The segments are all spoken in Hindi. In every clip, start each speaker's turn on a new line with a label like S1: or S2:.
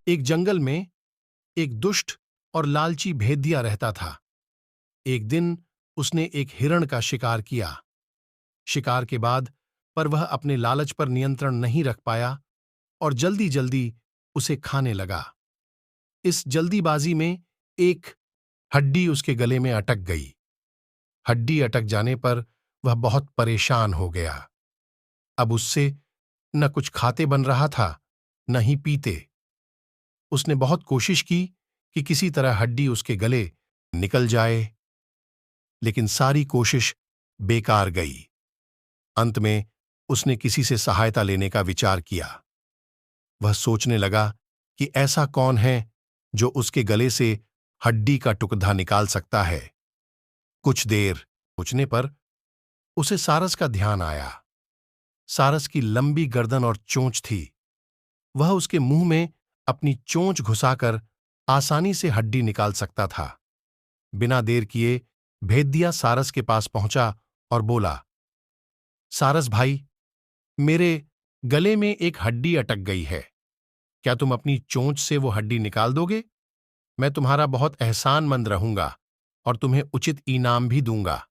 S1: एक जंगल में एक दुष्ट और लालची भेदिया रहता था। एक दिन उसने एक हिरण का शिकार किया। शिकार के बाद पर वह अपने लालच पर नियंत्रण नहीं रख पाया और जल्दी जल्दी उसे खाने लगा। इस जल्दीबाजी में एक हड्डी उसके गले में अटक गई। हड्डी अटक जाने पर वह बहुत परेशान हो गया। अब उससे न कुछ खाते बन रहा था, न ही पीते। उसने बहुत कोशिश की कि किसी तरह हड्डी उसके गले निकल जाए, लेकिन सारी कोशिश बेकार गई। अंत में उसने किसी से सहायता लेने का विचार किया। वह सोचने लगा कि ऐसा कौन है जो उसके गले से हड्डी का टुकड़ा निकाल सकता है। कुछ देर सोचने पर उसे सारस का ध्यान आया। सारस की लंबी गर्दन और चोंच थी। वह उसके मुंह में अपनी चोंच घुसाकर आसानी से हड्डी निकाल सकता था। बिना देर किए भेदिया सारस के पास पहुंचा और बोला, सारस भाई, मेरे गले में एक हड्डी अटक गई है। क्या तुम अपनी चोंच से वो हड्डी निकाल दोगे? मैं तुम्हारा बहुत एहसानमंद रहूंगा और तुम्हें उचित इनाम भी दूंगा।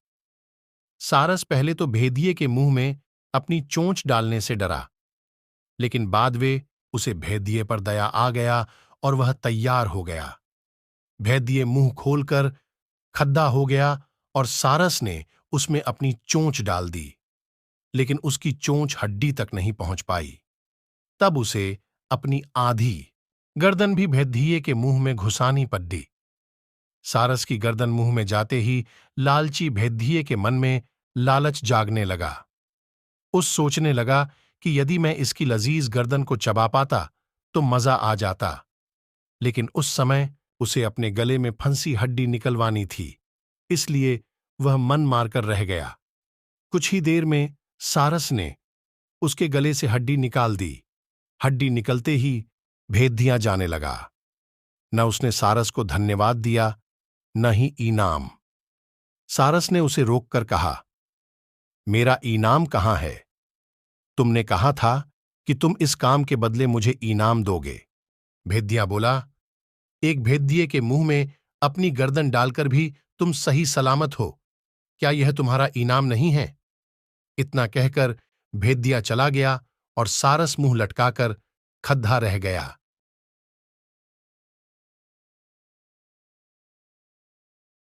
S1: सारस पहले तो भेदिये के मुंह में अपनी चोंच डालने से डरा, लेकिन बाद वे उसे भेदिये पर दया आ गया और वह तैयार हो गया। भेदिये मुंह खोलकर खद्दा हो गया और सारस ने उसमें अपनी चोंच डाल दी, लेकिन उसकी चोंच हड्डी तक नहीं पहुंच पाई। तब उसे अपनी आधी गर्दन भी भेदिये के मुंह में घुसानी पड़ी। सारस की गर्दन मुंह में जाते ही लालची भेदिये के मन में लालच जागने लगा। उस सोचने लगा कि यदि मैं इसकी लजीज गर्दन को चबा पाता तो मजा आ जाता, लेकिन उस समय उसे अपने गले में फंसी हड्डी निकलवानी थी, इसलिए वह मन मारकर रह गया। कुछ ही देर में सारस ने उसके गले से हड्डी निकाल दी। हड्डी निकलते ही भेदिया जाने लगा। न उसने सारस को धन्यवाद दिया, न ही इनाम। सारस ने उसे रोककर कहा, मेरा इनाम कहाँ है? तुमने कहा था कि तुम इस काम के बदले मुझे इनाम दोगे। भेदिया बोला, एक भेदिये के मुंह में अपनी गर्दन डालकर भी तुम सही सलामत हो। क्या यह तुम्हारा इनाम नहीं है? इतना कहकर भेदिया चला गया और सारस मुंह लटकाकर खद्दा रह गया।